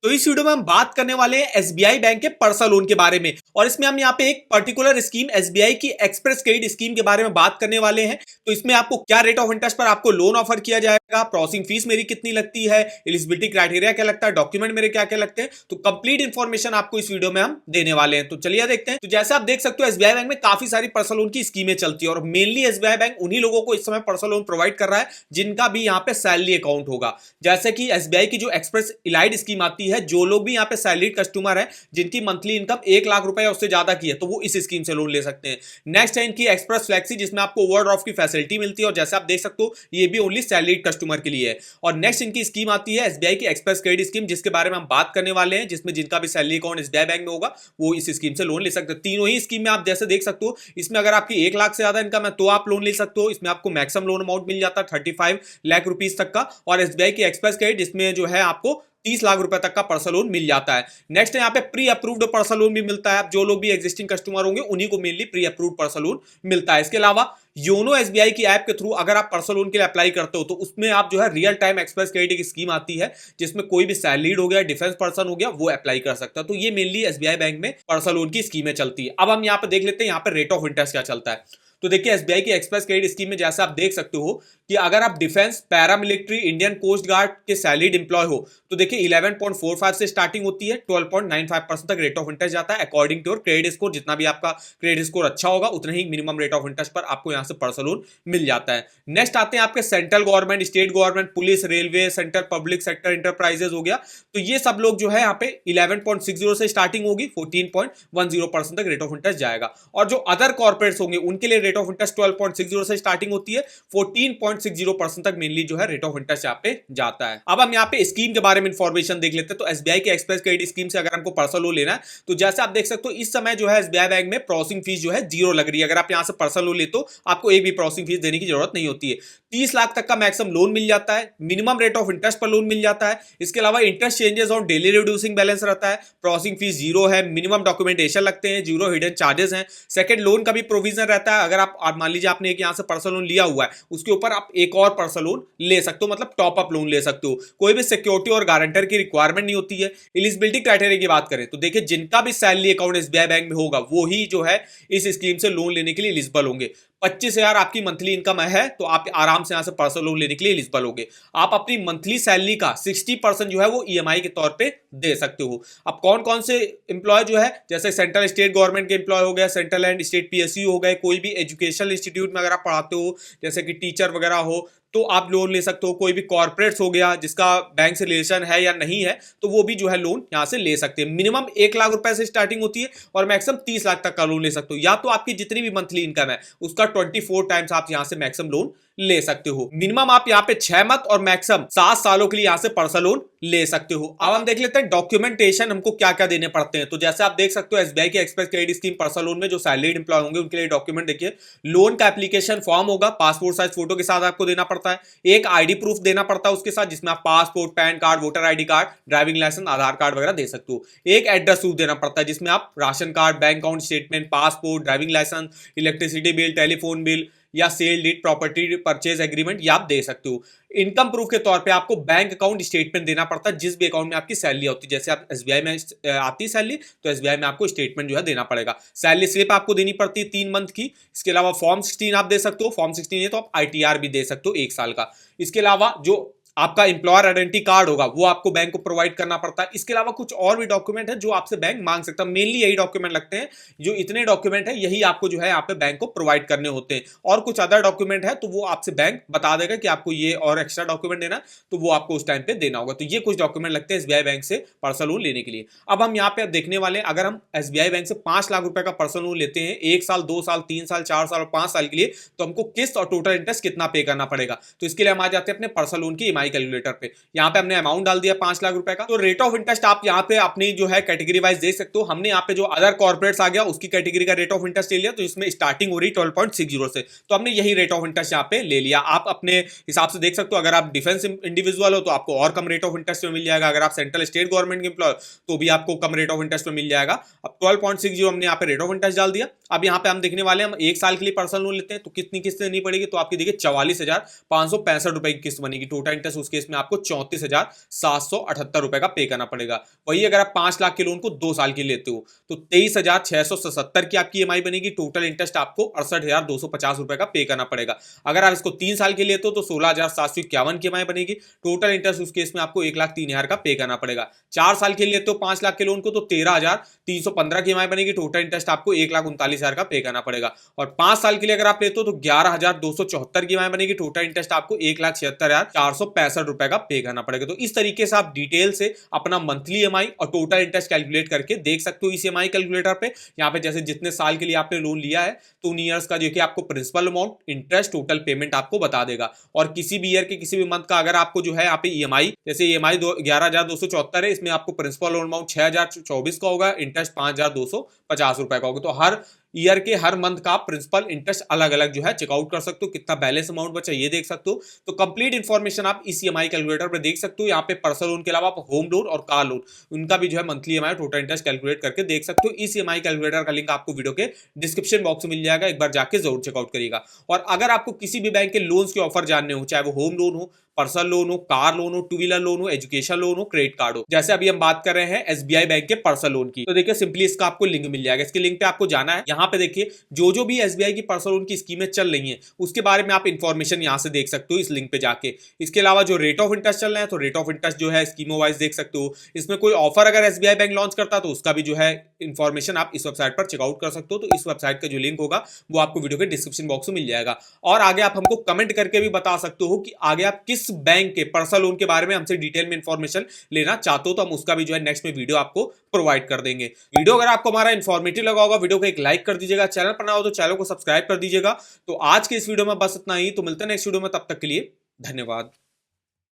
तो इस वीडियो में हम बात करने वाले हैं एसबीआई बैंक के पर्सनल लोन के बारे में। और इसमें हम यहाँ पे एक पर्टिकुलर स्कीम एसबीआई की एक्सप्रेस क्रेडिट स्कीम के बारे में बात करने वाले हैं। तो इसमें आपको क्या रेट ऑफ इंटरेस्ट पर आपको लोन ऑफर किया जाएगा, प्रोसेसिंग फीस मेरी कितनी लगती है, एलिजिबिलिटी क्राइटेरिया क्या लगता है, डॉक्यूमेंट मेरे क्या क्या लगते हैं, तो कंप्लीट इन्फॉर्मेशन आपको इस वीडियो में हम देने वाले हैं। तो चलिए देखते हैं। तो जैसे आप देख सकते हो एसबीआई बैंक में काफी सारी पर्सनल लोन की स्कीमें चलती है और मेनली एसबीआई बैंक उन्हीं लोगों को इस समय पर्सनल लोन प्रोवाइड कर रहा है जिनका भी यहाँ पे सैलरी अकाउंट होगा। जैसे कि एसबीआई की जो एक्सप्रेस इलाइड स्कीम आती है, जो लोग भी यहाँ पे सैलरीड कस्टमर है जिनकी मंथली इनकम 1 लाख रुपए या उससे ज्यादा की है, तो वो इस स्कीम से लोन ले सकते हैं। नेक्स्ट है इनकी एक्सप्रेस फ्लेक्सी, जिसमें आपको ओवरड्राफ्ट की फैसिलिटी मिलती है और जैसे आप देख सकते हो ये भी ओनली सैलरीड कस्टमर के लिए है। और नेक्स्ट इनकी स्कीम आती है एसबीआई की एक्सप्रेस क्रेडिट स्कीम, जिसके बारे में हम बात करने वाले हैं, जिसमें जिनका भी सैलरी अकाउंट एसबीआई बैंक में होगा वो इस स्कीम से लोन ले सकते हैं। तीनों ही स्कीम में आप जैसे देख सकते हो, इसमें अगर आपकी 1 लाख से ज्यादा इनकम है तो आप लोन ले सकते हो। इसमें आपको मैक्सिमम लोन अमाउंट मिल जाता है 35 लाख रुपीज तक का। और एसबीआई की एक्सप्रेस क्रेडिट जिसमें जो है आपको 30 लाख रुपए तक का पर्सनल लोन मिल जाता है। नेक्स्ट यहाँ पे प्री अप्रूव्ड पर्सनल लोन भी मिलता है। जो लोग भी एग्जिस्टिंग कस्टमर होंगे उन्हीं को mainly pre approved personal loan मिलता है। इसके अलावा योनो एसबीआई की ऐप के थ्रू अगर आप पर्सनल लोन के लिए अप्लाई करते हो तो उसमें आप जो है रियल टाइम एक्सप्रेस क्रेडिट की स्कीम आती है, जिसमें कोई भी सैलरीड हो गया, डिफेंस पर्सन हो गया, वो अप्लाई कर सकता है। तो ये मेनली एसबीआई बैंक में पर्सनल लोन की स्कीमें चलती है। अब हम यहाँ पे देख लेते हैं यहाँ पे रेट ऑफ इंटरेस्ट क्या चलता है। तो देखिए एसबीआई की एक्सप्रेस क्रेडिट स्कीम में जैसा आप देख सकते हो कि अगर आप defence, paramilitary, Indian coast guard के सैलरीड एम्प्लॉय हो तो देखिए 11.45 से स्टार्टिंग होती है, 12.95% तक रेट ऑफ इंटरेस्ट जाता है according to your credit score. जितना भी आपका क्रेडिट स्कोर अच्छा होगा उतना ही मिनिमम रेट ऑफ इंटरेस्ट पर आपको यहाँ से पर्सनल लोन मिल जाता है। नेक्स्ट आते हैं आपके central government, state government, police, railway, central public sector enterprises हो गया, तो ये सब लोग जो है यहाँ पे 11.60 से स्टार्टिंग होगी, 14.10% तक रेट ऑफ इंटरेस्ट जाएगा। और जो अदर कॉर्पोरेट्स होंगे उनके लिए रेट ऑफ इंटरेस्ट 12.60 से स्टार्टिंग होती है, 14.60% तक मेनली जो है रेट ऑफ इंटरेस्ट यहाँ पे जाता है। अब हम यहाँ पे स्कीम के बारे में इंफॉर्मेशन देख लेते हैं। तो एसबीआई के एक्सप्रेस क्रेडिट स्कीम से अगर हमको पर्सनल लोन लेना है तो जैसे आप देख सकते हो इस समय जो है एसबीआई बैंक में प्रोसेसिंग फीस जो है 0 लग रही है। अगर आप यहाँ से पर्सनल लोन लेते हो आपको एक भी प्रोसेसिंग फीस देने की जरूरत नहीं होती है। 30 लाख तक का मैक्सिमम लोन मिल जाता है, मिनिमम रेट ऑफ इंटरेस्ट पर लोन मिल जाता है। इसके अलावा interest changes on daily reducing balance रहता है, प्रोसेसिंग फीस 0 है, मिनिमम डॉक्यूमेंटेशन लगते हैं, 0 हिडन चार्जेस हैं। सेकंड लोन का भी प्रोविजन रहता है। अगर आप मान लीजिए आपने एक यहाँ से पर्सनल लोन लिया हुआ है, उसके ऊपर आप एक और पर्सनल लोन ले सकते हो, मतलब टॉप अप लोन ले सकते हो। कोई भी सिक्योरिटी और गारंटर की रिक्वायरमेंट नहीं होती है। एलिजिबिलिटी क्राइटेरिया की बात करें तो देखिए जिनका भी सैलरी अकाउंट एसबीआई बैंक में होगा वो ही जो है इस स्कीम से लोन लेने के लिए एलिजिबल होंगे। 25,000 आपकी मंथली इनकम है तो आप आराम से यहां से पर्सनल लोन लेने के लिए एलिजिबल होंगे। आप अपनी मंथली सैलरी का 60% जो है वो ईएमआई के तौर पे दे सकते हो। अब कौन कौन से एम्प्लॉय जो है, जैसे सेंट्रल स्टेट गवर्नमेंट के एम्प्लॉय हो गया, सेंट्रल एंड स्टेट पीएसयू हो गए, कोई भी एजुकेशनल इंस्टीट्यूट में अगर आप पढ़ाते हो जैसे कि टीचर वगैरह हो तो आप लोन ले सकते हो। कोई भी कॉर्पोरेट्स हो गया जिसका बैंक से रिलेशन है या नहीं है तो वो भी जो है लोन यहां से ले सकते हैं। मिनिमम 1 लाख रुपए से स्टार्टिंग होती है और मैक्सिमम 30 लाख तक का लोन ले सकते हो। या तो आपकी जितनी भी मंथली इनकम है उसका 24 टाइम्स आप यहां से मैक्सिमम लोन ले सकते हो। मिनिमम आप यहाँ पे 6 मंथ और मैक्सिमम 7 सालों के लिए यहां से पर्सनल लोन ले सकते हो। अब हम देख लेते हैं डॉक्यूमेंटेशन हमको क्या क्या देने पड़ते हैं। तो जैसे आप देख सकते हो एसबीआई की express credit scheme personal loan में जो सैलरीड एम्प्लॉय होंगे उनके लिए डॉक्यूमेंट देखिए, लोन का एप्लीकेशन फॉर्म होगा, पासपोर्ट साइज फोटो के साथ आपको देना पड़ता है। एक आईडी प्रूफ देना पड़ता है उसके साथ, जिसमें आप passport, PAN card, voter ID card, driving licence, Aadhaar card वगैरह दे सकते हो। एक एड्रेस प्रूफ देना पड़ता है जिसमें आप ration card, bank account statement, passport, driving licence, electricity bill, telephone bill या sale deed, property purchase agreement ये आप दे सकते हो। इनकम प्रूफ के तौर पे आपको बैंक अकाउंट स्टेटमेंट देना पड़ता है जिस भी अकाउंट में आपकी सैलरी होती है। जैसे आप एसबीआई में आती है सैलरी तो एसबीआई में आपको स्टेटमेंट जो है देना पड़ेगा। सैलरी स्लिप आपको देनी पड़ती है 3 मंथ की। इसके अलावा फॉर्म 16 आप दे सकते हो, फॉर्म 16 है तो आप आईटीआर भी दे सकते हो 1 साल का। इसके अलावा जो आपका एम्प्लॉयर आइडेंटिटी कार्ड होगा वो आपको बैंक को प्रोवाइड करना पड़ता है। इसके अलावा कुछ और भी डॉक्यूमेंट है जो आपसे बैंक मांग सकता है। मेनली यही डॉक्यूमेंट लगते हैं, जो इतने डॉक्यूमेंट है यही आपको जो है यहाँ पे बैंक को प्रोवाइड करने होते हैं। और कुछ अदर डॉक्यूमेंट है तो वो आपसे बैंक बता देगा कि आपको ये और एक्स्ट्रा डॉक्यूमेंट देना, तो वो आपको उस टाइम पे देना होगा। तो ये कुछ डॉक्यूमेंट लगते हैं एसबीआई बैंक से पर्सनल लोन लेने के लिए। अब हम यहाँ पे देखने वाले हैं, अगर हम एसबीआई बैंक से 5 लाख रुपए का पर्सनल लोन लेते हैं 1 साल, 2 साल, 3 साल, 4 साल और 5 साल के लिए, तो हमको किस्त और टोटल इंटरेस्ट कितना पे करना पड़ेगा। तो इसके लिए हम आ जाते हैं अपने पर्सनल लोन की ईएमआई कैलकुलेटर पे। यहाँ पे हमने अमाउंट डाल दिया 5 लाख रुपए का। तो रेट ऑफ इंटरेस्ट आप यहाँ पे अपनी जो है कैटेगरी वाइज देख सकते हो। हमने यहाँ पे जो अदर कॉर्पोरेट्स आ गया उसकी कैटेगरी का रेट ऑफ इंटरेस्ट ले लिया, तो इसमें स्टार्टिंग हो रही 12.60 से, तो हमने यही रेट ऑफ इंटरेस्ट यहाँ पे ले लिया। आप अपने हिसाब से देख सकते हो, अगर आप डिफेंस इंडिविजुअल हो तो आपको और कम रेट ऑफ इंटरेस्ट में मिल जाएगा। अगर आप सेंट्रल स्टेट गवर्नमेंट के एम्प्लॉय तो भी आपको कम रेट ऑफ इंटरेस्ट में मिल जाएगा। अब 12.60 हमने यहाँ पे रेट ऑफ इंटरेस्ट डाल दिया। अब यहाँ पे हम देखने वाले हैं, हम 1 साल के लिए पर्सनल लोन लेते हैं तो कितनी किस्त देनी पड़ेगी, तो आपकी देखिए 44,565 रुपए की किस्त बनेगी। टोटल इंटरेस्ट उस केस में आपको 34,778 रुपए का पे करना पड़ेगा। वही अगर आप 5 लाख के लोन को 2 साल के लेते हो तो 23,677 की आपकी ईएमआई बनेगी। टोटल इंटरेस्ट आपको 68,250 रुपए का पे करना पड़ेगा। अगर आप इसको 3 साल के लेते हो तो 16,751 की ईएमआई बनेगी। टोटल इंटरेस्ट उस केस में आपको 1,03,000 का पे करना पड़ेगा। 4 साल के लेते हो 5 लाख के लोन को तो 13,315 की ईएमआई बनेगी। टोटल इंटरेस्ट आपको 1,39,000 का पे करना पड़ेगा। और 5 साल के लिए अगर आप लेते हो तो 11,274 की ईएमआई बनेगी। टोटल इंटरेस्ट आपको 1,76,465 रुपए का पे करना पड़ेगा। तो इस तरीके से आप डिटेल से अपना मंथली ईएमआई और टोटल इंटरेस्ट कैलकुलेट करके देख सकते हो इस ईएमआई कैलकुलेटर पे। यहाँ पे जैसे जितने साल के लिए आपने लोन लिया है तो उन ईयर्स का जो कि आपको principal amount, interest, total payment आपको बता देगा। और किसी भी ईयर के किसी भी मंथ का अगर आपको जो है यहाँ पे ईएमआई, जैसे ईएमआई 11,274 है, इसमें आपको प्रिंसिपल लोन अमाउंट 6,024 का होगा, इंटरेस्ट 5,250 रुपए का होगा। तो हर ईयर के हर मंथ का प्रिंसिपल इंटरेस्ट अलग अलग जो है चेकआउट कर सकते हो, कितना बैलेंस अमाउंट बचा ये देख सकते हो। तो कंप्लीट इंफॉर्मेशन आप इस ईएमआई कैलकुलेटर पर देख सकते हो। यहाँ पे पर्सनल लोन के अलावा आप होम लोन और कार लोन उनका भी जो है monthly EMI, total interest calculate करके देख सकते हो। इस ईएमआई कैलकुलेटर का लिंक आपको वीडियो के डिस्क्रिप्शन बॉक्स में मिल जाएगा, एक बार जाके जरूर चेकआउट करिएगा। और अगर आपको किसी भी बैंक के लोन्स के ऑफर जानने हो, चाहे वो होम लोन हो, पर्सनल लोन हो, कार लोन हो, 2 व्हीलर लोन हो, एजुकेशन लोन हो, क्रेडिट कार्ड हो, जैसे अभी हम बात कर रहे हैं एसबीआई बैंक के पर्सनल लोन की, तो देखिए सिंपली इसका आपको लिंक मिल जाएगा। इसके लिंक पे आपको जाना है। यहाँ पे देखिए जो भी एसबीआई की पर्सनल लोन की स्कीमें चल रही हैं उसके बारे में आप इंफॉर्मेशन यहाँ से देख सकते हो इस लिंक पे जाके। इसके अलावा जो रेट ऑफ इंटरेस्ट चल रहा है तो रेट ऑफ इंटरेस्ट जो है स्कीमो वाइज देख सकते हो। इसमें कोई ऑफर अगर एसबीआई बैंक लॉन्च करता है तो उसका भी जो है इंफॉर्मेशन आप इस वेबसाइट पर चेकआउट कर सकते हो। तो इस वेबसाइट का जो लिंक होगा वो आपको वीडियो के डिस्क्रिप्शन बॉक्स में मिल जाएगा। और आगे आप हमको कमेंट करके भी बता सकते हो कि आगे आप किस बैंक के पर्सनल लोन के बारे में हमसे डिटेल में इंफॉर्मेशन लेना चाहते हो, तो हम उसका भी जो है नेक्स्ट में वीडियो आपको प्रोवाइड कर देंगे। वीडियो अगर आपको हमारा इंफॉर्मेटिव लगा होगा, वीडियो को एक लाइक कर दीजिएगा, चैनल पर ना हो तो चैनल को सब्सक्राइब कर दीजिएगा। तो आज के इस वीडियो में बस इतना ही, तो मिलते हैं नेक्स्ट वीडियो में, तब तक के लिए धन्यवाद।